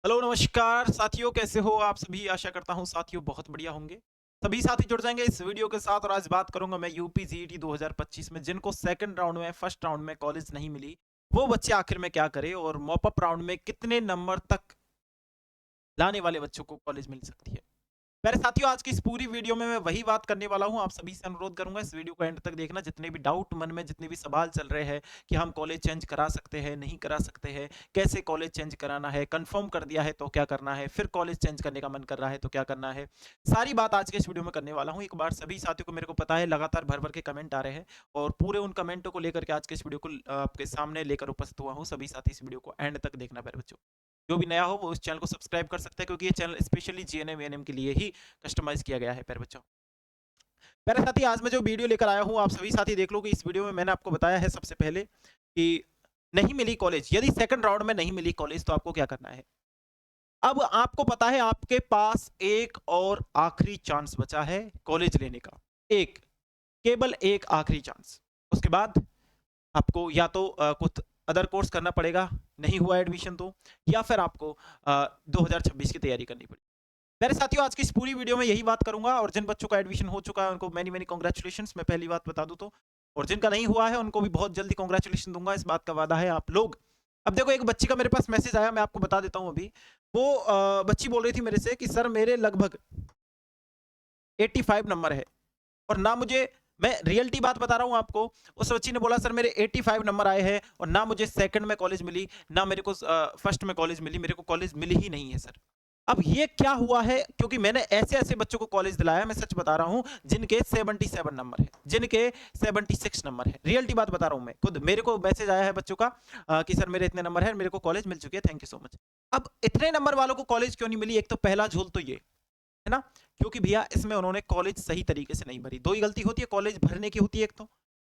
Hello नमस्कार साथियों, कैसे हो आप सभी? आशा करता हूँ साथियों बहुत बढ़िया होंगे। सभी साथी जुड़ जाएंगे इस वीडियो के साथ और आज बात करूंगा मैं यूपी जीईटी 2025 में जिनको सेकंड राउंड में फर्स्ट राउंड में कॉलेज नहीं मिली, वो बच्चे आखिर में क्या करें और मॉप अप राउंड में कितने नंबर तक लाने वाले बच्चों को कॉलेज मिल सकती है। मेरे साथियों, आज की इस पूरी वीडियो में मैं वही बात करने वाला हूं। आप सभी से अनुरोध करूंगा इस वीडियो को एंड तक देखना। जितने भी डाउट मन में, जितने भी सवाल चल रहे हैं कि हम कॉलेज चेंज करा सकते हैं, नहीं करा सकते हैं, कैसे कॉलेज चेंज कराना है, कंफर्म कर दिया है तो क्या करना है, फिर कॉलेज चेंज करने का मन कर रहा है तो क्या करना है, सारी बात आज के इस वीडियो में करने वाला हूं। एक बार सभी साथियों को, मेरे को पता है लगातार भर भर के कमेंट आ रहे हैं और पूरे उन कमेंटों को लेकर के आज के इस वीडियो को आपके सामने लेकर उपस्थित हुआ हूँ। सभी साथी इस वीडियो को एंड तक देखना मेरे बच्चों। जो भी नया हो वो इस चैनल को सब्सक्राइब कर सकते हैं क्योंकि ये चैनल स्पेशली जीएनएम वीएनएम के लिए ही कस्टमाइज किया गया है प्यारे बच्चों। प्यारे साथी, आज मैं जो वीडियो लेकर आया हूँ आप सभी साथी देख लो कि इस वीडियो में मैंने आपको बताया है सबसे पहले कि नहीं मिली कॉलेज, यदि सेकंड राउंड में नहीं मिली कॉलेज तो आपको क्या करना है। अब आपको पता है आपके पास एक और आखिरी चांस बचा है कॉलेज लेने का। एक, केवल एक आखिरी चांस। उसके बाद आपको या तो कुछ अदर कोर्स करना पड़ेगा, नहीं हुआ एडमिशन तो, या फिर आपको 2026 की तैयारी करनी पड़ेगी। मेरे साथियों, आज की इस पूरी वीडियो में यही बात करूंगा और जिन बच्चों का एडमिशन हो चुका है उनको मैनी मैनी कॉन्ग्रेचुलेशंस। मैं पहली बात बता दूं तो, और जिनका नहीं हुआ है उनको भी बहुत जल्दी कॉन्ग्रेचुलेशन दूंगा, इस बात का वादा है आप लोग। अब देखो, एक बच्ची का मेरे पास मैसेज आया, मैं आपको बता देता हूं अभी। वो बच्ची बोल रही थी मेरे से कि सर मेरे लगभग 85 नंबर है और ना मुझे, मैं रियलिटी बात बता रहा हूं आपको। उस बच्ची ने बोला सर मेरे 85 नंबर आए हैं और ना मुझे सेकंड में कॉलेज मिली, ना मेरे को फर्स्ट में कॉलेज मिली, मेरे को कॉलेज मिली ही नहीं है सर। अब ये क्या हुआ है? क्योंकि मैंने ऐसे ऐसे बच्चों को कॉलेज दिलाया, मैं सच बता रहा हूं, जिनके 77 नंबर है, जिनके 76 नंबर है। रियलिटी बात बता रहा हूं, मैं खुद, मेरे को मैसेज आया है बच्चों का कि सर मेरे इतने नंबर है, मेरे को कॉलेज मिल चुके हैं, थैंक यू सो मच। अब इतने नंबर वालों को कॉलेज क्यों नहीं मिली? एक तो पहला झोल तो ये है ना, क्योंकि भैया इसमें उन्होंने कॉलेज सही तरीके से नहीं भरी। दो ही गलती होती है कॉलेज भरने की, होती है एक तो,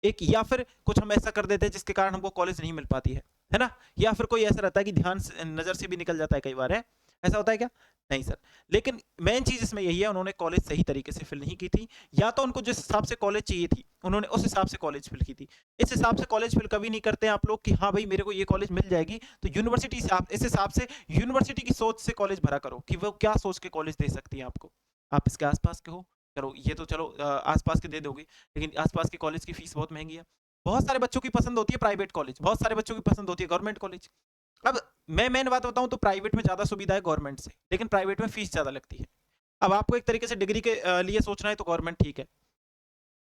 एक, या फिर कुछ हम ऐसा कर देते हैं जिसके कारण हमको कॉलेज नहीं मिल पाती है ना, या फिर कोई ऐसा रहता है कि ध्यान से, नजर से भी निकल जाता है कई बार, है ऐसा होता है क्या? नहीं सर। लेकिन मेन चीज इसमें यही है, उन्होंने कॉलेज सही तरीके से फिल नहीं की थी, या तो उनको जिस हिसाब से कॉलेज चाहिए थी उन्होंने उस हिसाब से कॉलेज फिल की थी। इस हिसाब से कॉलेज फिल कभी नहीं करते आप लोग कि हाँ भाई मेरे को ये कॉलेज मिल जाएगी, तो यूनिवर्सिटी से आप इस हिसाब से, यूनिवर्सिटी की सोच से कॉलेज भरा करो कि वो क्या सोच के कॉलेज दे सकती है आपको। आप इसके आसपास के हो, चलो ये तो चलो आसपास के दे दोगे, लेकिन आसपास के कॉलेज की फीस बहुत महंगी है। बहुत सारे बच्चों की पसंद होती है प्राइवेट कॉलेज, बहुत सारे बच्चों की पसंद होती है गवर्नमेंट कॉलेज। अब मैं मेन बात बताऊं तो प्राइवेट में ज्यादा सुविधा है गवर्नमेंट से, लेकिन प्राइवेट में फीस ज्यादा लगती है। अब आपको एक तरीके से डिग्री के लिए सोचना है तो गवर्नमेंट ठीक है।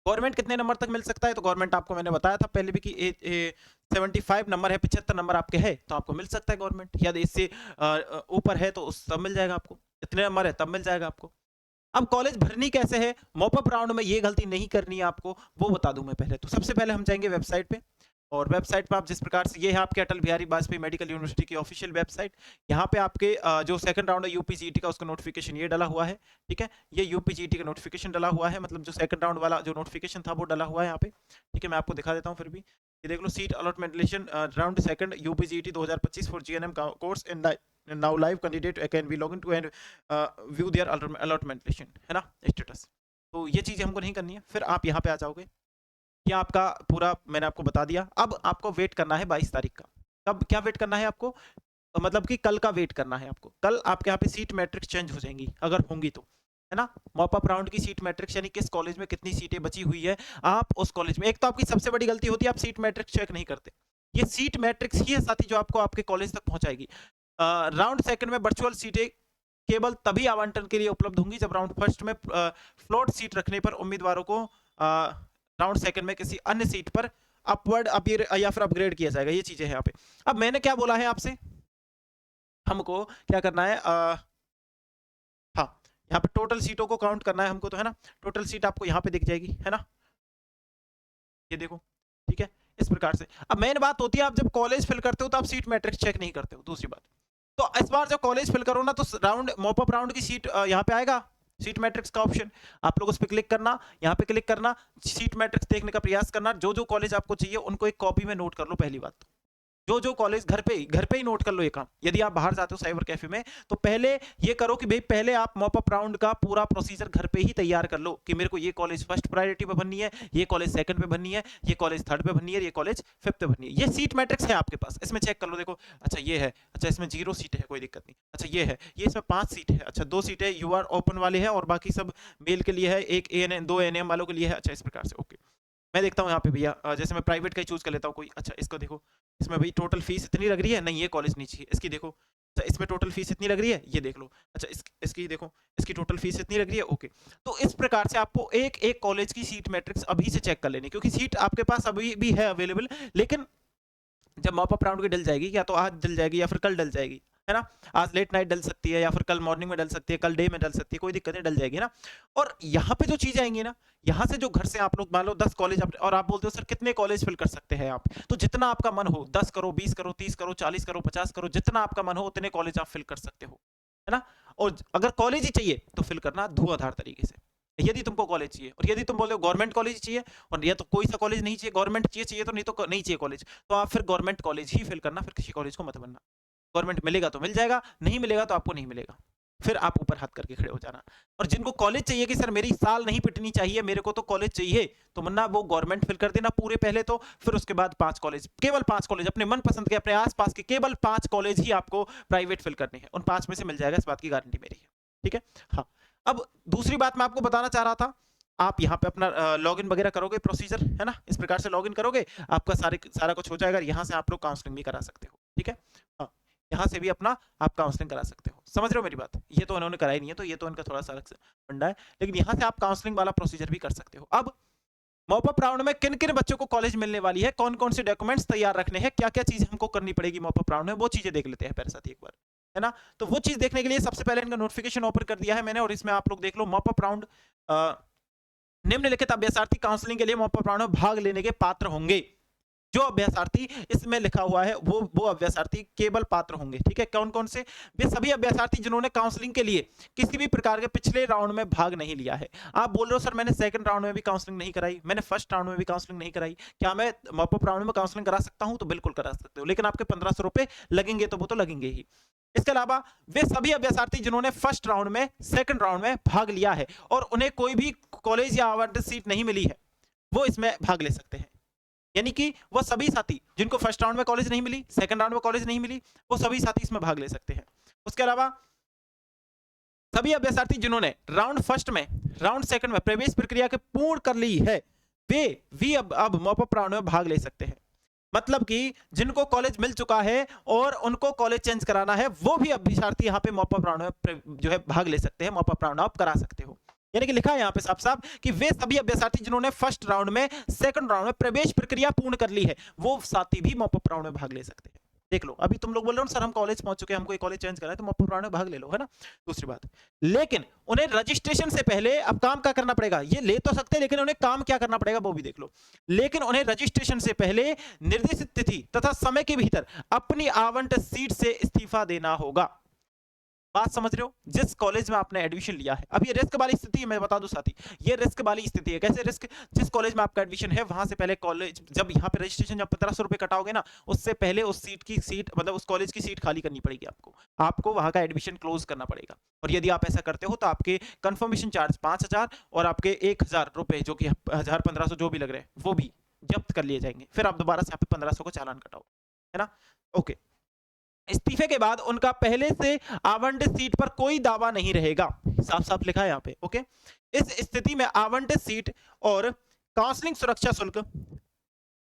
गवर्नमेंट कितने नंबर तक मिल सकता है? तो गवर्नमेंट आपको मैंने बताया था पहले भी कि 75 नंबर है, 75 नंबर आपके है तो आपको मिल सकता है गवर्नमेंट। यदि इससे ऊपर है तो उस तब मिल जाएगा आपको, इतने नंबर है तब मिल जाएगा आपको। अब कॉलेज भरनी कैसे है, मॉपअप राउंड में ये गलती नहीं करनी है आपको, वो बता दूं मैं पहले। तो सबसे पहले हम जाएंगे वेबसाइट पे, और वेबसाइट पे आप जिस प्रकार से, ये है आपके अटल बिहारी वाजपेयी मेडिकल यूनिवर्सिटी की ऑफिशियल वेबसाइट। यहाँ पे आपके जो सेकंड राउंड है यूपीजीटी का, उसका नोटिफिकेशन ये डला हुआ है। ठीक है, ये यूपीजीटी का नोटिफिकेशन डला हुआ है, मतलब जो सेकंड राउंड वाला जो नोटिफिकेशन था वो डला हुआ है यहाँ पे। ठीक है, मैं आपको दिखा देता हूँ फिर भी। ये देख लो, seat allotment list round second UPGT 2025 for GNM course in now live candidate can be login to and view their allotment list, है ना, स्टेटस। तो ये चीजें हमको नहीं करनी है। फिर आप यहाँ पे आ जाओगे, ये आपका पूरा मैंने आपको बता दिया। अब आपको वेट करना है 22 तारीख का। कब क्या वेट करना है आपको? मतलब कि कल का वेट करना है आपको। कल आपके यहाँ पे सीट मैट्रिक्स चेंज हो जाएंगी, अगर होंगी तो, है ना। मॉप अप राउंड की सीट मैट्रिक्स, यानी किस कॉलेज में कितनी सीटें बची हुई है, आप उस कॉलेज में, एक तो आपकी सबसे बड़ी गलती होती है आप सीट मैट्रिक्स चेक नहीं करते। ये सीट मैट्रिक्स ही है साथी जो आपको आपके कॉलेज तक पहुंचाएगी। राउंड सेकंड में वर्चुअल सीटें केवल तभी आवंटन के लिए उपलब्ध होंगी जब राउंड फर्स्ट में फ्लोट सीट रखने पर उम्मीदवारों को राउंड सेकंड में किसी अन्य सीट पर अपवर्ड अपीयर या फिर अपग्रेड किया जाएगा। ये चीजें हैं यहाँ पे। अब मैंने क्या बोला है आपसे, हमको क्या करना है, हाँ, यहाँ पे टोटल सीटों को काउंट करना है हमको, तो है ना, टोटल सीट आपको यहाँ पे दिख जाएगी, है ना, ये देखो। ठीक है, इस प्रकार से। अब मेन बात होती है, आप जब कॉलेज फिल करते हो तो आप सीट मैट्रिक्स चेक नहीं करते हो, दूसरी बात। तो इस बार जब कॉलेज फिल करो ना तो राउंड मॉपअप राउंड की सीट यहाँ पे आएगा, सीट मैट्रिक्स का ऑप्शन, आप लोग उस पर क्लिक करना, यहाँ पे क्लिक करना, सीट मैट्रिक्स देखने का प्रयास करना, जो जो कॉलेज आपको चाहिए उनको एक कॉपी में नोट कर लो, पहली बात। जो कॉलेज घर पे ही नोट कर लो ये काम। यदि आप बाहर जाते हो साइबर कैफे में तो पहले ये करो कि भाई पहले आप मॉप अप राउंड का पूरा प्रोसीजर घर पे ही तैयार कर लो कि मेरे को ये कॉलेज फर्स्ट प्रायोरिटी पे भरनी है, ये कॉलेज सेकंड पे भरनी है, ये कॉलेज थर्ड पे भरनी है, ये कॉलेज फिफ्थ पे भरनी है। ये सीट मैट्रिक्स है आपके पास, इसमें चेक कर लो। देखो अच्छा ये है, अच्छा इसमें 0 सीट है, कोई दिक्कत नहीं। अच्छा ये है, ये इसमें 5 सीट है, अच्छा 2 सीटें यूआर ओपन वाले हैं और बाकी सब मेल के लिए है, एक एएनएम 2 एएनएम वालों के लिए है। अच्छा इस प्रकार से ओके। मैं देखता हूँ यहाँ पे भैया, जैसे मैं प्राइवेट का ही चूज कर लेता हूँ कोई। अच्छा इसको देखो, इसमें भाई टोटल फीस इतनी लग रही है, नहीं ये कॉलेज नहीं चाहिए। इसकी देखो, अच्छा इसमें टोटल फीस इतनी लग रही है, ये देख लो। अच्छा इसकी देखो, इसकी टोटल फीस इतनी लग रही है, ओके। तो इस प्रकार से आपको एक एक कॉलेज की सीट मैट्रिक्स अभी से चेक कर लेनी, क्योंकि सीट आपके पास अभी भी है अवेलेबल, लेकिन जब मॉप अप राउंड की डल जाएगी, या तो आज डल जाएगी या फिर कल डल जाएगी, है ना। आज लेट नाइट डल सकती है या फिर कल मॉर्निंग में डल सकती है, कल डे में डल सकती है, कोई दिक्कत नहीं, डल जाएगी ना। और यहाँ पे जो चीजें आएंगी ना, यहाँ से जो घर से आप लोग मान लो 10 कॉलेज, और आप बोलते हो सर कितने कॉलेज फिल कर सकते हैं आप, तो जितना आपका मन हो, 10 करो, 20 करो, 30 करो, 40 करो, 50 करो, जितना आपका मन हो उतने कॉलेज आप फिल कर सकते हो, है ना। और अगर कॉलेज ही चाहिए तो फिल करना धुआंधार तरीके से, यदि तुमको कॉलेज चाहिए। और यदि तुम बोल रहे हो गवर्नमेंट कॉलेज चाहिए, और या तो कोई सा कॉलेज नहीं चाहिए, गवर्नमेंट चाहिए तो नहीं, तो नहीं चाहिए कॉलेज, तो आप फिर गवर्नमेंट कॉलेज ही फिल करना, फिर किसी कॉलेज को मत बनना। गवर्नमेंट मिलेगा तो मिल जाएगा, नहीं मिलेगा तो आपको नहीं मिलेगा, फिर आप ऊपर हाथ करके खड़े हो जाना। और जिनको कॉलेज चाहिए कि सर मेरी साल नहीं पिटनी चाहिए, मेरे को तो कॉलेज चाहिए, तो मन्ना वो गवर्नमेंट फिल कर देना पूरे पहले तो, फिर उसके बाद 5 कॉलेज, केवल 5 कॉलेज अपने मनपसंद के, अपने आसपास के केवल 5 कॉलेज ही आपको प्राइवेट फिल करने हैं, उन 5 में से मिल जाएगा, इस बात की गारंटी मेरी है, ठीक है। हाँ, अब दूसरी बात मैं आपको बताना चाह रहा था, आप यहाँ पे अपना लॉगिन वगैरह करोगे, प्रोसीजर है ना, इस प्रकार से लॉगिन करोगे, आपका सारा कुछ हो जाएगा। यहाँ से आप लोग काउंसलिंग भी करा सकते हो, ठीक है। हाँ, यहाँ से भी अपना आप काउंसलिंग करा सकते हो, समझ रहे हो मेरी बात। ये तो उन्होंने कराई नहीं है, तो ये तो इनका थोड़ा सा फंडा है, लेकिन यहाँ से आप काउंसलिंग वाला प्रोसीजर भी कर सकते हो। अब मॉप अप राउंड में किन किन बच्चों को कॉलेज मिलने वाली है, कौन कौन से डॉक्यूमेंट्स तैयार रखने हैं, क्या क्या चीजें हमको करनी पड़ेगी मॉप अप राउंड में, वो चीजें देख लेते हैं मेरे साथ एक बार, है ना। तो वो चीज देखने के लिए सबसे पहले इनका नोटिफिकेशन ओपन कर दिया है मैंने, और इसमें आप लोग देख लो, मॉप अप राउंड निम्नलिखित अभ्यर्थी काउंसलिंग के लिए मॉप अप राउंड में भाग लेने के पात्र होंगे। जो अभ्यर्थी इसमें लिखा हुआ है वो अभ्यर्थी केवल पात्र होंगे, ठीक है। कौन कौन से? वे सभी अभ्यर्थी जिन्होंने काउंसलिंग के लिए किसी भी प्रकार के पिछले राउंड में भाग नहीं लिया है। आप बोल रहे हो सर मैंने सेकंड राउंड में भी काउंसलिंग नहीं कराई, मैंने फर्स्ट राउंड में भी काउंसलिंग नहीं कराई, क्या मैं मॉप अप राउंड में काउंसलिंग करा सकता हूं? तो बिल्कुल करा सकते हो, लेकिन आपके 1500 रुपए लगेंगे, तो वो तो लगेंगे ही। इसके अलावा वे सभी अभ्यर्थी जिन्होंने फर्स्ट राउंड में, सेकंड राउंड में भाग लिया है और उन्हें कोई भी कॉलेज या आवंटित सीट नहीं मिली है, वो इसमें भाग ले सकते हैं। यानी कि वो सभी साथी जिनको फर्स्ट राउंड में कॉलेज नहीं मिली, सेकंड राउंड में कॉलेज नहीं मिली, वो सभी साथी इसमें भाग ले सकते हैं। उसके अलावा सभी अभ्यर्थी जिन्होंने राउंड फर्स्ट में, राउंड सेकंड में प्रवेश प्रक्रिया के पूर्ण कर ली है, वे भी अब मॉप अप राउंड में भाग ले सकते हैं। मतलब कि जिनको कॉलेज मिल चुका है और उनको कॉलेज चेंज कराना है, वो भी अभ्यर्थी यहाँ पे मॉप अप राउंड में जो है भाग ले सकते हैं, मॉप अप राउंड आप करा सकते हो। यानी कि लिखा है यहाँ पे साफ साफ कि वे सभी अभ्यर्थी जिन्होंने फर्स्ट राउंड में, सेकंड राउंड में प्रवेश प्रक्रिया पूर्ण कर ली है, वो साथी भी मॉप अप राउंड में भाग ले सकते हैं। देख लो, अभी तुम लोग बोल रहे हो सर हम कॉलेज पहुंच चुके हैं, हमको कॉलेज चेंज करना है, तो मॉप अप राउंड में भाग ले लो, है ना। दूसरी बात, लेकिन उन्हें रजिस्ट्रेशन से पहले अब काम क्या करना पड़ेगा? ये ले तो सकते हैं, लेकिन उन्हें काम क्या करना पड़ेगा वो भी देख लो। लेकिन उन्हें रजिस्ट्रेशन से पहले निर्देशित तिथि तथा समय के भीतर अपनी आवंटित सीट से इस्तीफा देना होगा। बात समझ रहे हो? जिस कॉलेज में आपने एडमिशन लिया है, अब ये रिस्क वाली स्थिति है, मैं बता दूं साथी, ये रिस्क वाली स्थिति है। कैसे रिस्क? जिस कॉलेज में आपका एडमिशन है वहां से पहले कॉलेज, जब यहाँ पे रजिस्ट्रेशन जब 1500 रुपए कटाओगे ना, उससे पहले उस सीट मतलब उस कॉलेज की सीट खाली करनी पड़ेगी आपको वहां का एडमिशन क्लोज करना पड़ेगा। और यदि आप ऐसा करते हो तो आपके कंफर्मेशन चार्ज 5000 और आपके 1000 रुपए जो कि 1000-1500 जो भी लग रहे हैं, वो भी जब्त कर लिए जाएंगे। फिर आप दोबारा से यहाँ पे 1500 को चालान कटाओ, है ना। ओके, इस्तीफे के बाद उनका पहले से आवंटित सीट पर कोई दावा नहीं रहेगा, साफ साफ लिखा है यहाँ पे। ओके, इस स्थिति में आवंटित सीट और काउंसलिंग सुरक्षा शुल्क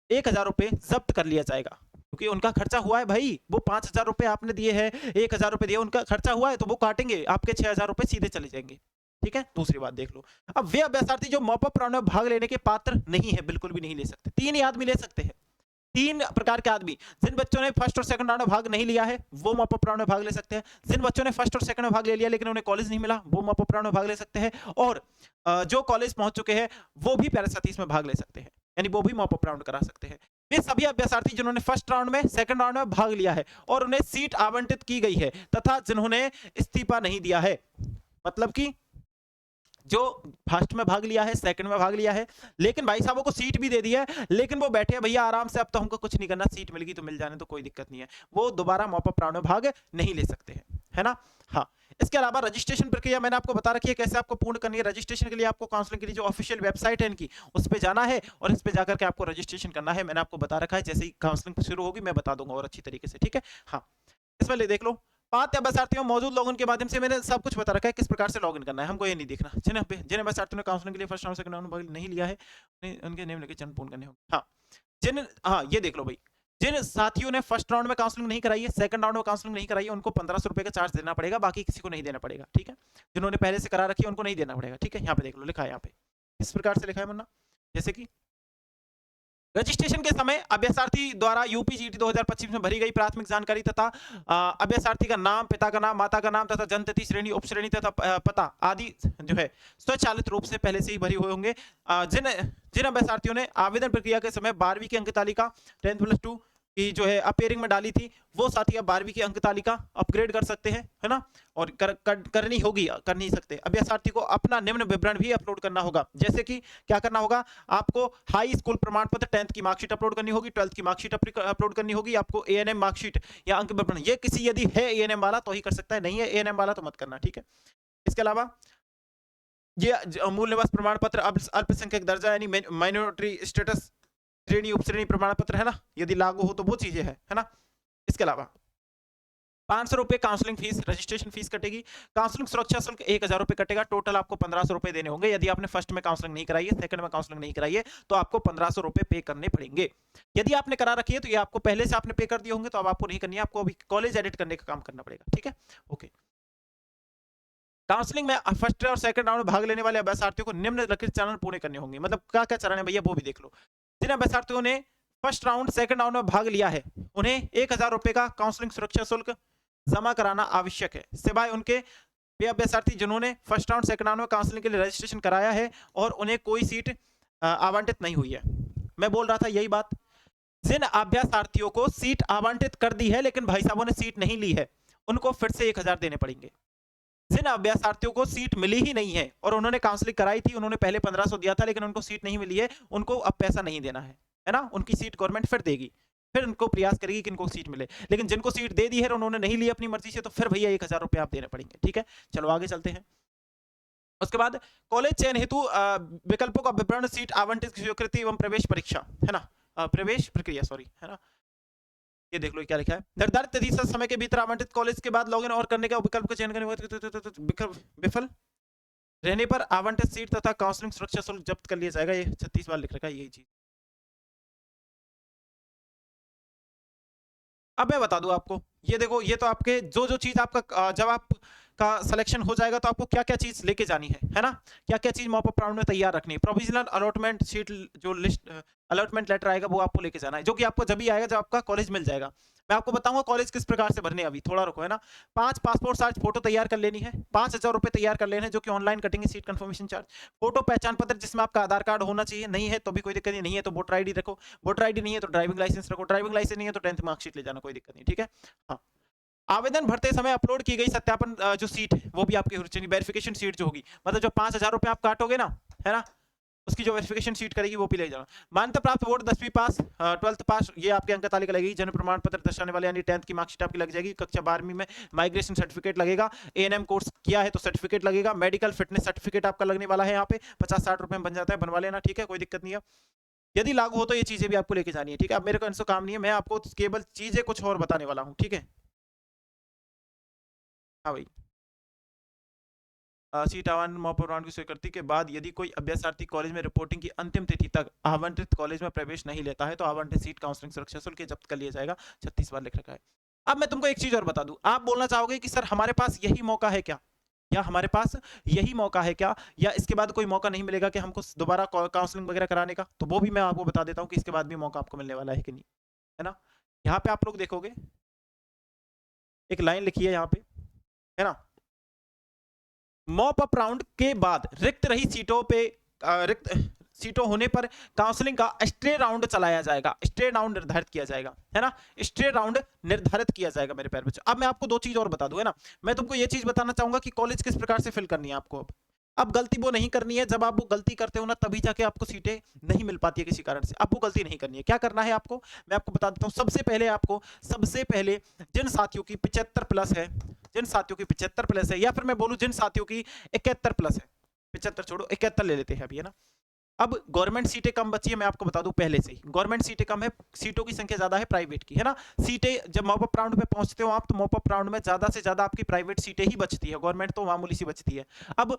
1000 रुपए जब्त कर लिया जाएगा, क्योंकि उनका खर्चा हुआ है भाई। वो 5000 रुपए आपने दिए हैं, 1000 रुपए दिए, उनका खर्चा हुआ है, तो वो काटेंगे, आपके 6000 रुपए सीधे चले जाएंगे, ठीक है। दूसरी बात देख लो, अब वे अभ्यर्थी जो मॉप अप राउंड में भाग लेने के पात्र नहीं है, बिल्कुल भी नहीं ले सकते। 3 ही आदमी ले सकते हैं, 3 प्रकार के आदमी। जिन बच्चों ने फर्स्ट और सेकंड राउंड में भाग नहीं लिया है, वो मॉप अप राउंड में भाग ले सकते हैं। जिन बच्चों ने फर्स्ट और सेकंड में भाग ले लिया लेकिन उन्हें कॉलेज नहीं मिला, वो मॉप अप राउंड में भाग ले सकते हैं। और जो कॉलेज पहुंच चुके हैं वो भी पैरासाथी इसमें भाग ले सकते हैं, यानी वो भी मॉप अप राउंड करा सकते हैं। वे सभी अभ्यर्थी जिन्होंने फर्स्ट राउंड में, सेकंड राउंड में भाग लिया है और उन्हें सीट आवंटित की गई है, तथा जिन्होंने इस्तीफा नहीं दिया है, मतलब कि जो फर्स्ट में भाग लिया है, सेकंड में भाग लिया है, लेकिन भाई साहबों को सीट भी दे दी है, लेकिन वो बैठे हैं भैया आराम से, अब तो हमको कुछ नहीं करना, सीट मिल गई तो मिल जाने तो कोई दिक्कत नहीं है, वो दोबारा मॉप अप राउंड में भाग नहीं ले सकते हैं, है ना। हाँ, इसके अलावा रजिस्ट्रेशन प्रक्रिया मैंने आपको बता रखी है कैसे आपको पूर्ण करनी है। रजिस्ट्रेशन के लिए आपको काउंसलिंग के लिए जो ऑफिशियल वेबसाइट है इनकी, उस पर जाना है और इस पे जाकर के आपको रजिस्ट्रेशन करना है। मैंने आपको बता रखा है, जैसे ही काउंसलिंग शुरू होगी मैं बता दूंगा और अच्छी तरीके से, ठीक है। हाँ, इसमें ले देख लो, पात्र अभ्यर्थियों मौजूद लॉगिन के माध्यम से मैंने सब कुछ बता रखा है किस प्रकार से लॉगिन करना है, हमको ये नहीं देखना। जिन अभ्यर्थियों ने काउंसलिंग के लिए फर्स्ट राउंड सेकंड राउंड भाग नहीं लिया है, उनके नेम लेके चरण पूर्ण करने होंगे। हाँ, हाँ ये देख लो भाई, जिन साथियों ने फर्स्ट राउंड में काउंसलिंग नहीं कराई है, सेकंड राउंड में काउंसलिंग नहीं कराई है, उनको 1500 रुपए का चार्ज देना पड़ेगा, बाकी किसी को नहीं देना पड़ेगा, ठीक है। जिन्होंने पहले से करा रखी है उनको नहीं देना पड़ेगा, ठीक है। यहाँ पे देख लो, लिखा है यहाँ पे इस प्रकार से लिखा है मुन्ना, जैसे कि रजिस्ट्रेशन के समय अभ्यर्थी द्वारा यूपीजीटी 2025 में भरी गई प्राथमिक जानकारी तथा अभ्यर्थी का नाम, पिता का नाम, माता का नाम तथा जन्मतिथि, श्रेणी, उपश्रेणी तथा पता आदि जो है स्वचालित रूप से पहले से ही भरी हुए होंगे। जिन अभ्यर्थियों ने आवेदन प्रक्रिया के समय 12वीं की अंक तालिका 10+2 की जो है अपेयरिंग में डाली थी, वो साथी अब 12वीं की अंक तालिका अपग्रेड कर सकते हैं, है ना। और करनी होगी, कर नहीं सकते। अभ्यर्थी को अपना निम्न विवरण भी अपलोड करना होगा, जैसे कि क्या करना होगा, आपको हाई स्कूल प्रमाण पत्र 10th की मार्कशीट अपलोड करनी होगी, 12th की मार्कशीट अपलोड करनी होगी, आपको एएनएम मार्कशीट या अंक विवरण, ये किसी यदि है एएनएम वाला तो ही कर सकता है, नहीं है एएनएम वाला तो मत करना, ठीक है। इसके अलावा ये मूल निवास प्रमाण पत्र, अल्पसंख्यक दर्जा यानी माइनॉरिटी स्टेटस, श्रेणी उपश्रेणी प्रमाण पत्र, है ना, यदि लागू हो तो वो चीजें है ना। इसके अलावा 500 रुपए काउंसलिंग फीस, रजिस्ट्रेशन फीस कटेगी। काउंसलिंग सुरक्षा शुल्क 1000 रुपए कटेगा। टोटल आपको 1500 रुपए देने होंगे। यदि आपने फर्स्ट में काउंसलिंग नहीं कराई है, सेकंड में काउंसलिंग नहीं कराई है, तो आपको 1500 रुपए पे करने पड़ेंगे। यदि आपने करा रखी है तो ये आपको पहले से आपने पे कर दिए होंगे, तो अब आपको नहीं करनी है, आपको अभी कॉलेज एडिट करने का काम करना पड़ेगा, ठीक है। ओके, काउंसलिंग में फर्स्ट और सेकंड राउंड में भाग लेने वाले अभ्यर्थियों को निम्नलिखित चरण पूरे करने होंगे। मतलब क्या क्या चरण है भैया, वो भी देख लो। जिन अभ्यर्थियों ने फर्स्ट राउंड सेकंड राउंड में भाग लिया है, उन्हें 1000 रुपए का काउंसलिंग सुरक्षा शुल्क जमा कराना आवश्यक है, सिवाय उनके वे अभ्यर्थी जिन्होंने फर्स्ट राउंड सेकंड राउंड में काउंसलिंग के लिए रजिस्ट्रेशन कराया है और उन्हें कोई सीट आवंटित नहीं हुई है। मैं बोल रहा था यही बात, जिन अभ्यर्थियों को सीट आवंटित कर दी है लेकिन भाई साहबों ने सीट नहीं ली है, उनको फिर से 1000 देने पड़ेंगे। जिन अभ्यर्थियों को सीट मिली ही नहीं है और उन्होंने काउंसलिंग कराई थी, उन्होंने पहले 1500 दिया था लेकिन उनको सीट नहीं मिली है, उनको अब पैसा नहीं देना है ना। उनकी सीट गवर्नमेंट फिर देगी, फिर उनको प्रयास करेगी कि इनको सीट मिले। लेकिन जिनको सीट दे दी है और उन्होंने नहीं ली अपनी मर्जी से, तो फिर भैया 1000 रुपए आप देने पड़ेंगे, ठीक है। चलो आगे चलते हैं। उसके बाद कॉलेज चयन हेतु विकल्पों का विवरण, सीट आवंटित, स्वीकृति एवं प्रवेश परीक्षा, है ना, प्रवेश प्रक्रिया, सॉरी, है ना। ये देख लो क्या लिखा है, निर्धारित तिथि से समय के भीतर आवंटित कॉलेज के बाद लॉगिन और करने का विकल्प का चयन करने विफल रहने पर आवंटित सीट तथा काउंसलिंग सुरक्षा शुल्क जब्त कर लिया जाएगा। ये 36 बार लिख रखा है यही चीज। अब मैं बता दूं आपको, ये देखो, ये तो आपके जो चीज आपका जब आपका सिलेक्शन हो जाएगा तो आपको क्या क्या चीज लेके जानी है ना, क्या क्या चीज मॉप अप राउंड में तैयार रखनी है। प्रोविजनल अलॉटमेंट शीट, जो लिस्ट अलॉटमेंट लेटर आएगा वो आपको लेके जाना है, जो कि आपको जब ही आएगा जब आपका कॉलेज मिल जाएगा। मैं आपको बताऊंगा कॉलेज किस प्रकार से भरने, अभी थोड़ा रुको, है ना। 5 पासपोर्ट साइज फोटो तैयार कर लेनी है, 5000 रुपए तैयार कर लेने, जो कि ऑनलाइन कटेंगे, सीट कंफर्मेशन चार्ज। फोटो पहचान पत्र जिसमें आपका आधार कार्ड होना चाहिए, नहीं है तो भी कोई दिक्कत नहीं है तो वोटर आईडी रखो, वोटर आईडी नहीं है तो ड्राइविंग लाइसेंस रखो, ड्राइविंग लाइसेंस नहीं है तो 10th मार्कशीट ले जाना, कोई दिक्कत नहीं, ठीक है। हाँ, आवेदन भरते समय अपलोड की गई सत्यापन जो सीट है वो भी आपकी होनी चाहिए, वेरिफिकेशन सीट जो होगी, मतलब जो 5000 रुपए आप काटोगे ना, है ना, उसकी जो वेरिफिकेशन सीट करेगी वो भी ले जाना। मान्यता प्राप्त बोर्ड 10वीं पास, 12th पास, ये आपके अंक तालिका लगेगी। जन्म प्रमाण पत्र दर्शाने वाले यानी 10th की मार्कशीट आपकी लग जाएगी। कक्षा 12वीं में माइग्रेशन सर्टिफिकेट लगेगा, एएनएम कोर्स किया है तो सर्टिफिकेट लगेगा, मेडिकल फिटनेस सर्टिफिकेट आपका लगने वाला है, यहाँ पे 50-60 रुपए में बन जाता है, बनवा लेना, ठीक है, कोई दिक्कत नहीं है। यदि लागू हो तो ये चीजें भी आपको लेके जानी है, ठीक है। अब मेरे को इनसे काम नहीं है, मैं आपको केवल चीजें कुछ और बताने वाला हूँ, ठीक है। हाँ भाई, सीट आवंटन मॉप अप राउंड की स्वीकृति के बाद यदि कोई अभ्यर्थी कॉलेज में रिपोर्टिंग की अंतिम तिथि तक आवंटित कॉलेज में प्रवेश नहीं लेता है तो आवंटित सीट काउंसलिंग सुरक्षा शुल्क जब्त कर लिया जाएगा। 36 बार लिख रखा है। अब मैं तुमको एक चीज और बता दूं, आप बोलना चाहोगे कि सर हमारे पास यही मौका है क्या, या हमारे पास यही मौका है क्या, या इसके बाद कोई मौका नहीं मिलेगा कि हमको दोबारा काउंसलिंग वगैरह कराने का, तो वो भी मैं आपको बता देता हूँ कि इसके बाद भी मौका आपको मिलने वाला है कि नहीं, है ना। यहाँ पे आप लोग देखोगे एक लाइन लिखी है यहाँ पे, है ना, मॉप अप राउंड के बाद रिक्त रही सीटों पे रिक्त सीटों होने पर काउंसलिंग का स्ट्रे राउंड चलाया जाएगा, स्ट्रे राउंड निर्धारित किया जाएगा, है ना, स्ट्रे राउंड निर्धारित किया जाएगा मेरे प्यारे बच्चों। अब मैं आपको दो चीज और बता दूं, है ना, मैं तुमको ये चीज बताना चाहूंगा कि कॉलेज किस प्रकार से फिल करनी है आपको। अब अब गलती वो नहीं करनी है, जब आप वो गलती करते हो ना तभी जाके आपको सीटें नहीं मिल पाती है किसी कारण से। अब वो गलती नहीं करनी है। क्या करना है आपको, मैं आपको बता देता हूँ। सबसे पहले जिन साथियों की 75 प्लस है, जिन साथियों की 75 प्लस है, या फिर मैं बोलूँ जिन साथियों की 71 प्लस है, 75 छोड़ो 71 ले लेते हैं अभी, है ना। अब गवर्नमेंट सीटें कम बची है, मैं आपको बता दूं पहले से ही गवर्नमेंट सीटें कम है, सीटों की संख्या ज्यादा है प्राइवेट की, है ना। सीटें जब मॉप अप राउंड पे पहुंचते हो आप, तो मॉप अप राउंड में ज्यादा से ज्यादा आपकी प्राइवेट सीटें ही बचती है, गवर्नमेंट तो मामूली सी बचती है। अब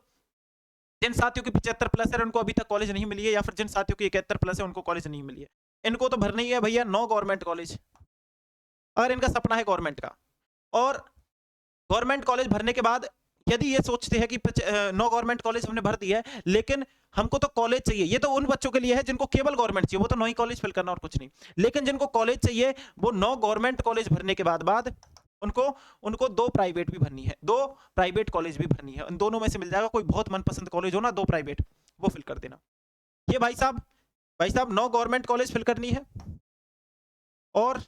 जिन साथियों की 75 प्लस है उनको अभी तक कॉलेज नहीं मिली है, या फिर जिन साथियों की 71 प्लस है उनको कॉलेज नहीं मिली है, इनको तो भरना ही है भैया 9 गवर्नमेंट कॉलेज, अगर इनका सपना है गवर्नमेंट का। और गवर्नमेंट कॉलेज भरने के बाद यदि ये सोचते हैं कि 9 गवर्नमेंट कॉलेज हमने भर दिया है, लेकिन हमको तो कॉलेज चाहिए, ये तो उन बच्चों के लिए है जिनको केवल गवर्नमेंट चाहिए, वो तो 9 ही कॉलेज फिल करना और कुछ नहीं। लेकिन जिनको कॉलेज चाहिए, वो 9 गवर्नमेंट कॉलेज भरने के बाद उनको उनको 2 प्राइवेट भी भरनी है, 2 प्राइवेट कॉलेज भी भरनी है। उन दोनों में से मिल जाएगा, कोई बहुत मनपसंद कॉलेज हो ना 2 प्राइवेट, वो फिल कर देना। ये भाई साहब 9 गवर्नमेंट कॉलेज फिल करनी है और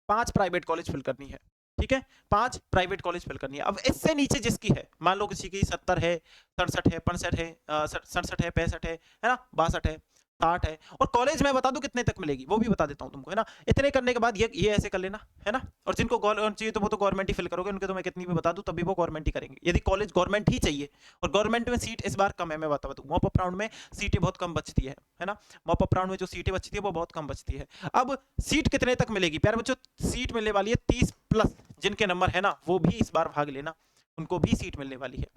5 प्राइवेट कॉलेज फिल करनी है, ठीक है। 5 प्राइवेट कॉलेज फिल करनी है। अब इससे नीचे जिसकी है, मान लो किसी की 70 है, 67 है, 65 है, 67 है, 65 है ना, 62 है, 60 है। और कॉलेज मैं बता दूं कितने तक मिलेगी, वो भी बता देता हूं तुमको, है ना। इतने करने के बाद ये ऐसे कर लेना, है ना। और जिनको गवर्नमेंट चाहिए तो वो तो गवर्नमेंट ही फिल करोगे, उनके तो मैं कितनी भी बता दूं तब भी वो गवर्नमेंट ही करेंगे, यदि कॉलेज गवर्नमेंट ही चाहिए। और गवर्नमेंट में सीट इस बार कम है, मैं बता दूं मॉप अप राउंड में सीटें बहुत कम बचती है ना। मॉप अप राउंड में जो सीटें बचती है वो बहुत कम बचती है। अब सीट कितने तक मिलेगी प्यारे बच्चों, सीट मिलने वाली है 30 प्लस, जिनके नंबर है ना वो भी इस बार भाग लेना, उनको भी सीट मिलने वाली है।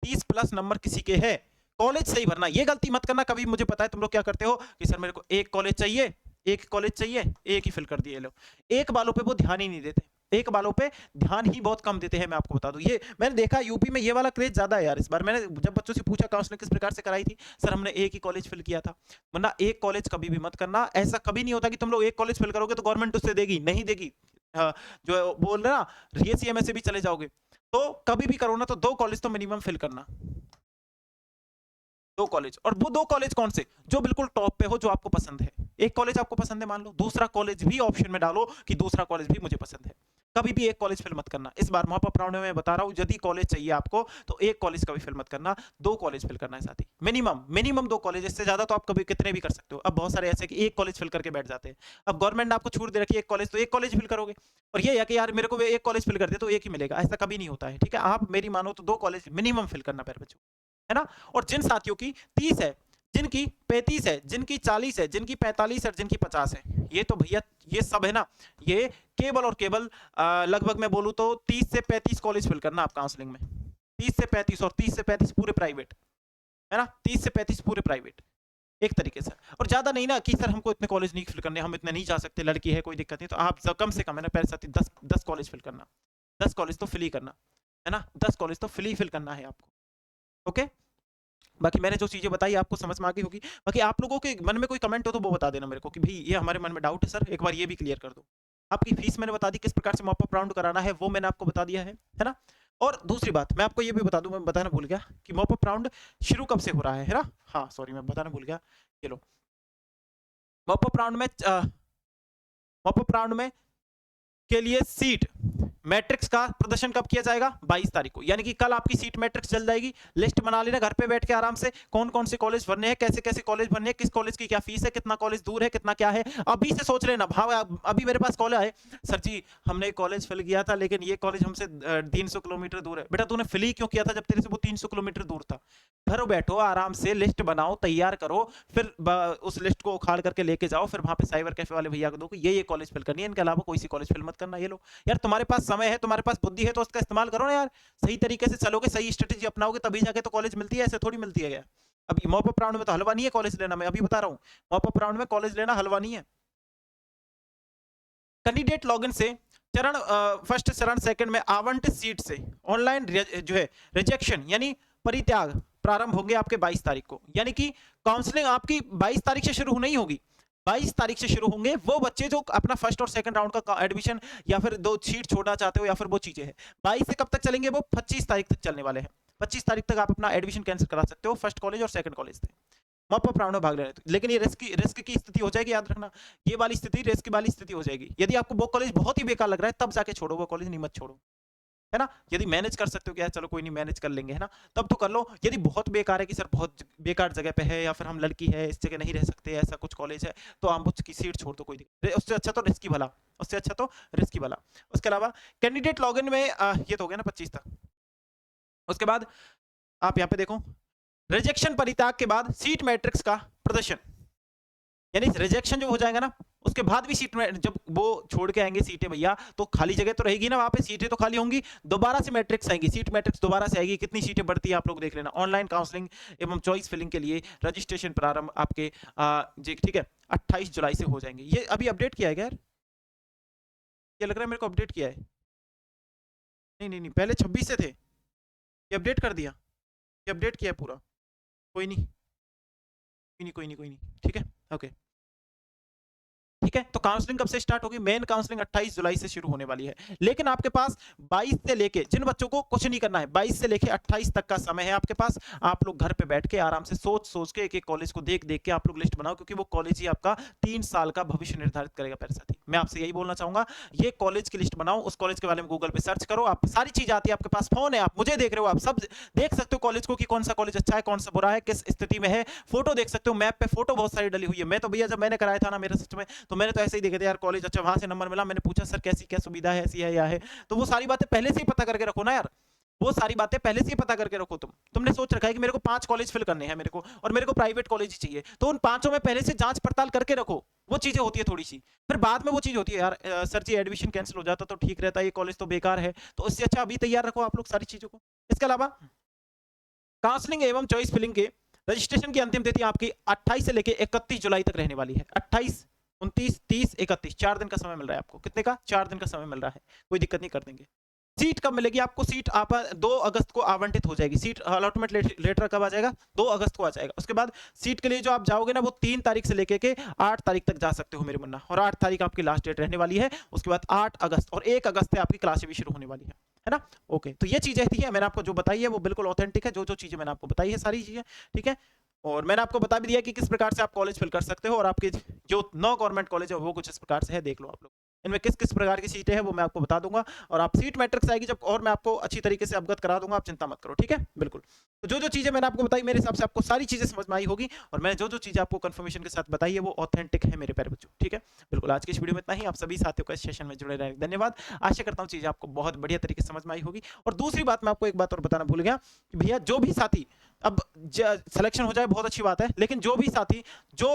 30 प्लस नंबर किसी के है, कॉलेज सही भरना, ये गलती मत करना कभी। मुझे पता है तुम लोग क्या करते हो कि सर मेरे को एक कॉलेज चाहिए, एक ही फिल कर दिए लोग, एक वालों पे वो ध्यान ही नहीं देते, एक वालों पे ध्यान ही बहुत कम देते हैं। मैं आपको बता दूं, ये मैंने देखा यूपी में ये वाला क्रेज ज्यादा है यार। इस बार मैंने जब बच्चों से पूछा काउंसलिंग किस प्रकार से कराई थी, सर हमने एक ही कॉलेज फिल किया था। वरना एक कॉलेज कभी भी मत करना, ऐसा कभी नहीं होता कि तुम लोग एक कॉलेज फिल करोगे तो गवर्नमेंट उससे देगी, नहीं देगी। जो बोल रहे ना सीएमए से भी चले जाओगे, तो कभी भी करो ना तो 2 कॉलेज तो मिनिमम फिल करना, 2 कॉलेज। और वो 2 कॉलेज कौन से, जो बिल्कुल टॉप पे हो, जो आपको पसंद है। एक कॉलेज आपको पसंद है मान लो, दूसरा कॉलेज भी ऑप्शन में डालो कि दूसरा कॉलेज भी मुझे पसंद है। कभी भी एक कॉलेज फिल मत करना। इस बार मॉप अप राउंड में मैं बता रहा हूं, यदि कॉलेज चाहिए आपको तो एक कॉलेज कभी फिल मत करना, 2 कॉलेज फिल करना है साथ ही, मिनिमम 2 कॉलेज, इससे ज्यादा तो आप कभी कितने भी कर सकते हो। अब बहुत सारे ऐसे कि एक कॉलेज फिल करके बैठ जाते हैं। अब गवर्नमेंट ने आपको छूट दे रखी है एक कॉलेज, तो एक कॉलेज फिल करोगे। और ये है कि यार मेरे को एक कॉलेज फिल कर दे तो एक ही मिलेगा, ऐसा कभी नहीं होता है, ठीक है। आप मेरी मानो तो 2 कॉलेज मिनिमम फिल करना प्यारे बच्चों, है ना। और जिन साथियों की 30 है, जिनकी 35 है, जिनकी 40 है, जिनकी 45 है, जिनकी 50 है, ये तो भैया ये सब है ना, ये केवल और केवल लगभग मैं बोलूं तो 30 से 35 कॉलेज फिल करना आप काउंसलिंग में, 30 से 35, और 30 से 35 पूरे प्राइवेट, है ना, 30 से 35 पूरे प्राइवेट एक तरीके से। और ज्यादा नहीं ना कि सर हमको इतने कॉलेज नहीं फिल करने, हम इतने नहीं जा सकते, लड़की है कोई दिक्कत नहीं, तो आप कम से कम है ना पहले साथी 10 कॉलेज फिल करना, 10 कॉलेज तो फिल ही करना, है ना, 10 कॉलेज तो फिल करना है आपको, ओके। बाकी मैंने जो चीजें बताई आपको समझ में आ गई होगी। बाकी आप लोगों के मन में कोई कमेंट हो तो वो बता देना मेरे को कि भाई ये हमारे मन में डाउट है सर, एक बार ये भी क्लियर कर दो। आपकी फीस मैंने बता दी, किस प्रकार से मॉप अप राउंड कराना है वो मैंने आपको बता दिया है ना। और दूसरी बात मैं आपको ये भी बता दूं, मैं बताना भूल गया कि मॉप अप राउंड शुरू कब से हो रहा है ना। हाँ सॉरी मैं बताना भूल गया, ये लो मॉप अप राउंड में मॉप अप राउंड में के लिए सीट मैट्रिक्स का प्रदर्शन कब किया जाएगा, 22 तारीख को, यानी कि कल आपकी सीट मैट्रिक्स चल जाएगी। लिस्ट बना लेना घर पे बैठ के आराम से, कौन कौन से कॉलेज भरने हैं, कैसे कैसे कॉलेज भरने हैं, किस कॉलेज की क्या फीस है, कितना कॉलेज दूर है, कितना क्या है, अभी से सोच लेना। भाव अभी मेरे पास कॉल आए, सर जी हमने कॉलेज फिल किया था लेकिन ये कॉलेज हमसे 300 किलोमीटर दूर है। बेटा तूने फिल ही क्यों किया था जब तेरे से वो 300 किलोमीटर दूर था। घर बैठो आराम से, लिस्ट बनाओ, तैयार करो, फिर उस लिस्ट को उखाड़ करके लेके जाओ, फिर वहां पे साइबर कैफे वाले भैया को दो कि ये कॉलेज फिल करनी है, इनके अलावा कोई सी कॉलेज फिल मत करना। ये लो यार, तुम्हारे पास समय है, तुम्हारे पास बुद्धि है तो उसका इस्तेमाल करो ना यार। सही तरीके से चलोगे, सही स्ट्रेटेजी अपनाओगे तभी जाके तो कॉलेज मिलती है, ऐसे थोड़ी मिलती है। यार अभी मॉप अप राउंड में तो हलवा नहीं है कॉलेज लेना, मैं अभी बता रहा हूँ, मॉप अप राउंड में कॉलेज लेना हलवा नहीं है। कैंडिडेट लॉगिन से चरण फर्स्ट चरण सेकंड में आवंटित सीट से ऑनलाइन जो है रिजेक्शन यानी परित्याग प्रारंभ होंगे आपके 22 तारीख को। यानी कि काउंसलिंग आपकी 22 तारीख से शुरू नहीं होगी, 22 तारीख से शुरू होंगे वो बच्चे जो अपना फर्स्ट और सेकंड राउंड का एडमिशन या फिर 2 सीट छोड़ना चाहते हो या फिर वो चीजें हैं। 22 से कब तक चलेंगे वो, 25 तारीख तक चलने वाले हैं। 25 तारीख तक आप अपना एडमिशन कैंसिल करा सकते हो, फर्स्ट कॉलेज और सेकंड कॉलेज से मॉप अप राउंड में भाग लेना। लेकिन ये रिस्क की स्थिति हो जाएगी, याद रखना, ये वाली स्थिति रिस्क वाली स्थिति हो जाएगी। यदि आपको वो कॉलेज बहुत ही बेकार लग रहा है तब जाके छोड़ो वो कॉलेज, नहीं मत छोड़ो। है ना? यदि मैनेज कर सकते हो कि यार चलो कोई नहीं मैनेज कर लेंगे, है ना? तब तो कर लो। यदि बहुत बेकार है कि सर बहुत बेकार जगह पे है या फिर हम लड़की है, इस जगह नहीं रह सकते, ऐसा कुछ कॉलेज है, तो आप उसकी सीट छोड़ दो, कोई दिक्कत उससे अच्छा तो रिस्की भला, उससे अच्छा तो रिस्की भला। उसके अलावा कैंडिडेट लॉगिन में ये तो हो गया ना 25 तक। उसके बाद आप यहाँ पे देखो, रिजेक्शन परित्याग के बाद सीट मैट्रिक्स का प्रदर्शन, यानी रिजेक्शन जो हो जाएगा ना, उसके बाद भी सीट में जब वो छोड़ के आएंगे सीटें भैया, तो खाली जगह तो रहेगी ना, वहां पे सीटें तो खाली होंगी, दोबारा से मैट्रिक्स आएंगी, सीट मैट्रिक्स दोबारा से आएगी, कितनी सीटें बढ़ती है आप लोग देख लेना। ऑनलाइन काउंसलिंग एवं चॉइस फिलिंग के लिए रजिस्ट्रेशन प्रारंभ आपके जी ठीक है 28 जुलाई से हो जाएंगे। ये अभी अपडेट किया है क्या यार? ये लग रहा है मेरे को अपडेट किया है। नहीं नहीं नहीं, पहले 26 से थे, ये अपडेट कर दिया, ये अपडेट किया है पूरा। कोई नहीं कोई नहीं कोई नहीं कोई नहीं, ठीक है ओके ठीक है। तो काउंसलिंग कब से स्टार्ट होगी? मेन काउंसलिंग 28 जुलाई से शुरू होने वाली है, लेकिन आपके पास 22 से लेके, जिन बच्चों को कुछ नहीं करना है, 22 से लेके 28 तक का समय है आपके पास। आप लोग घर पे बैठ के आराम से सोच सोच के एक एक कॉलेज को देख देख के आप लोग लिस्ट बनाओ, क्योंकि वो कॉलेज ही आपका 3 साल का भविष्य निर्धारित करेगा मेरे साथी। मैं आपसे यही बोलना चाहूंगा, ये कॉलेज की लिस्ट बनाओ, उस कॉलेज के बारे में गूगल पे सर्च करो, आप सारी चीज आती है आपके पास, फोन है, आप मुझे देख रहे हो, आप सब देख सकते हो कॉलेज को कि कौन सा कॉलेज अच्छा है, कौन सा बुरा है, किस स्थिति में है, फोटो देख सकते हो, मैप पे फोटो बहुत सारी डली हुई है। मैं तो भैया जब मैंने कराया था ना मेरे सिस्टम में, तो मैंने तो ऐसे ही देखे थे यार कॉलेज अच्छा, वहां से नंबर मिला, मैंने पूछा सर कैसी क्या सुविधा है, ऐसी है या है, तो वो सारी बातें पहले से ही पता करके रखो ना यार, वो सारी बातें पहले से ही पता करके रखो। तुमने सोच रखा है कि मेरे को 5 कॉलेज फिल करने हैं मेरे को, और मेरे को प्राइवेट कॉलेज ही चाहिए, तो उन पांचों में पहले से जांच पड़ताल करके रखो। वो चीजें होती है थोड़ी सी, फिर बाद में वो चीज होती है यार सर जी एडमिशन कैंसिल हो जाता तो ठीक रहता, ये कॉलेज तो बेकार है, तो इससे अच्छा अभी तैयार रखो आप लोग सारी चीजों को। इसके अलावा काउंसलिंग एवं चॉइस फिलिंग के रजिस्ट्रेशन की अंतिम तिथि आपकी 28 से लेकर 31 जुलाई तक रहने वाली है। 28, 29, 30, 31, 4 दिन का समय मिल रहा है आपको। कितने का? 4 दिन का समय मिल रहा है, कोई दिक्कत नहीं, कर देंगे। सीट कब मिलेगी आपको? सीट आप 2 अगस्त को आवंटित हो जाएगी। सीट अलॉटमेंट लेटर कब आ जाएगा? 2 अगस्त को आ जाएगा। उसके बाद सीट के लिए जो आप जाओगे ना, वो 3 तारीख से लेके के 8 तारीख तक जा सकते हो मेरे मुन्ना, और 8 तारीख आपकी लास्ट डेट रहने वाली है। उसके बाद 8 अगस्त और 1 अगस्त से आपकी क्लासें भी शुरू होने वाली है ना? ओके, तो ये चीजें थी मैंने आपको जो बताई है वो बिल्कुल ऑथेंटिक है, जो जो चीजें मैंने आपको बताई है सारी चीजें, ठीक है। और मैंने आपको बता भी दिया कि किस प्रकार से आप कॉलेज फिल कर सकते हो, और आपके जो 9 गवर्नमेंट कॉलेज है वो कुछ इस प्रकार से है, देख लो आप लोग। इनमें किस किस प्रकार की सीटें हैं वो मैं आपको बता दूंगा, और आप सीट मैट्रिक्स आएगी जब, और मैं आपको अच्छी तरीके से अवगत करा दूंगा, आप चिंता मत करो, ठीक है बिल्कुल। तो जो जो चीजें मैंने आपको बताई, मेरे हिसाब से आपको सारी चीजें समझ में आई होगी, और मैंने जो जो चीजें आपको कंफर्मेशन के साथ बताई है वो ऑथेंटिक है मेरे प्यारे बच्चों, ठीक है बिल्कुल। आज की इस वीडियो में इतना ही, आप सभी साथियों का इस सेशन में जुड़े रहने धन्यवाद। आशा करता हूँ चीजें आपको बहुत बढ़िया तरीके से समझ में आई होगी। और दूसरी बात, मैं आपको एक बात और बताना भूल गया कि भैया जो भी साथी, अब सिलेक्शन हो जाए बहुत अच्छी बात है, लेकिन जो भी साथी जो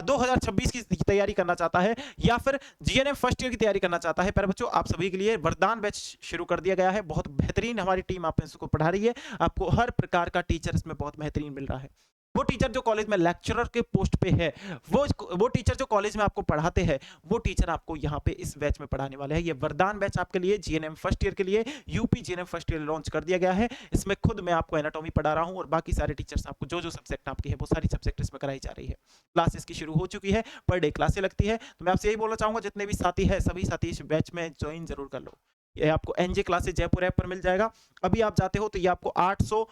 2026 की तैयारी करना चाहता है, या फिर जीएनएम फर्स्ट ईयर की तैयारी करना चाहता है, प्यारे बच्चों आप सभी के लिए वरदान बैच शुरू कर दिया गया है। बहुत बेहतरीन हमारी टीम आप इसको पढ़ा रही है, आपको हर प्रकार का टीचर इसमें बहुत बेहतरीन मिल रहा है। वो टीचर जो कॉलेज में लेक्चरर के पोस्ट पे है, वो टीचर जो कॉलेज में आपको पढ़ाते हैं, वो टीचर आपको यहाँ पे इस बैच में पढ़ाने वाले हैं। ये वरदान बैच आपके लिए जीएनएम फर्स्ट ईयर के लिए, UP GNM first year launch कर दिया गया है। इसमें खुद मैं आपको एनाटॉमी पढ़ा रहा हूँ, और बाकी सारे टीचर्स आपको जो जो सब्जेक्ट आपकी है वो सारी सब्जेक्ट इसमें कराई जा रही है। क्लासेस की शुरू हो चुकी है, पर डे क्लासें लगती है। तो मैं आपसे यही बोलना चाहूंगा, जितने भी साथी है सभी साथी इस बैच में ज्वाइन जरूर कर लो। ये आपको एनजे क्लासेस जयपुर ऐप पर मिल जाएगा। अभी आप जाते हो तो ये आपको 800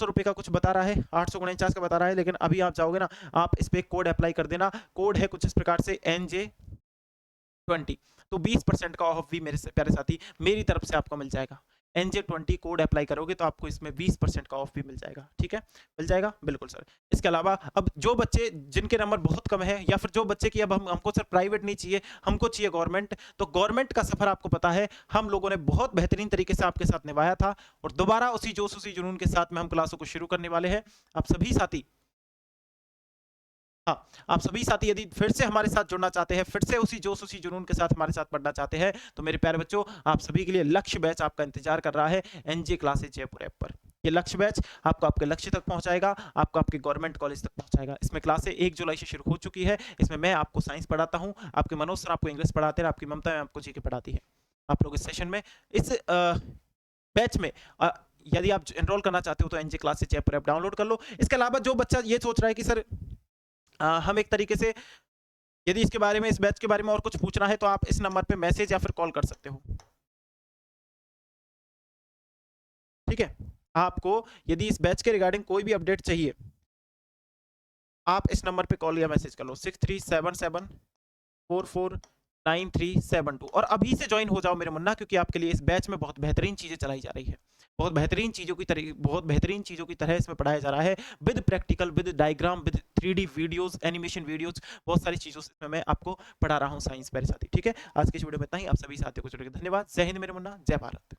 रुपए का कुछ बता रहा है, 849 का बता रहा है, लेकिन अभी आप जाओगे ना, आप इस पे कोड अप्लाई कर देना। कोड है कुछ इस प्रकार से NJ20, तो 20% का ऑफ भी मेरे से प्यारे साथी मेरी तरफ से आपको मिल जाएगा। NJ20 कोड अप्लाई करोगे तो आपको इसमें 20% का ऑफ भी मिल जाएगा, ठीक है मिल जाएगा बिल्कुल सर। इसके अलावा अब जो बच्चे जिनके नंबर बहुत कम है, या फिर जो बच्चे की अब हमको सर प्राइवेट नहीं चाहिए, हमको चाहिए गवर्नमेंट, तो गवर्नमेंट का सफर आपको पता है हम लोगों ने बहुत बेहतरीन तरीके से आपके साथ निभाया था, और दोबारा उसी जोश उसी जुनून के साथ में हम क्लासों को शुरू करने वाले हैं। आप सभी साथी, हाँ, आप सभी साथी यदि फिर से हमारे साथ जुड़ना चाहते हैं, फिर से उसी जोश उसी जुनून के साथ हमारे साथ पढ़ना चाहते हैं, तो मेरे प्यारे बच्चों आप सभी के लिए लक्ष्य बैच आपका इंतजार कर रहा है एनजे क्लासेस जयपुर ऐप पर। ये लक्ष्य बैच आपको आपके लक्ष्य तक पहुंचाएगा, आपको आपके गवर्नमेंट कॉलेज तक पहुंचाएगा। इसमें क्लासें 1 जुलाई से शुरू हो चुकी है। इसमें मैं आपको साइंस पढ़ाता हूँ, आपके मनोज सर आपको इंग्लिश पढ़ाते हैं, आपकी ममता मैम आपको जीके पढ़ाती है। आप लोग इस सेशन में, इस बैच में यदि आप एनरोल करना चाहते हो तो NJ classes Jaipur app download कर लो। इसके अलावा जो बच्चा ये सोच रहा है कि सर हम एक तरीके से, यदि इसके बारे में, इस बैच के बारे में और कुछ पूछना है, तो आप इस नंबर पे मैसेज या फिर कॉल कर सकते हो, ठीक है। आपको यदि इस बैच के रिगार्डिंग कोई भी अपडेट चाहिए, आप इस नंबर पे कॉल या मैसेज कर लो, 637744 9372 और अभी से ज्वाइन हो जाओ मेरे मुन्ना, क्योंकि आपके लिए इस बैच में बहुत बेहतरीन चीजें चलाई जा रही है, बहुत बेहतरीन चीजों की तरह इसमें पढ़ाया जा रहा है, with practical, with diagram, with 3D videos, animation videos, बहुत सारी चीजों से मैं आपको पढ़ा रहा हूँ साइंस मेरे साथी। ठीक है, आज की इस वीडियो में इतना ही। आप सभी साथियों को जुड़ने के लिए धन्यवाद। जय हिंद मेरे मुन्ना, जय भारत।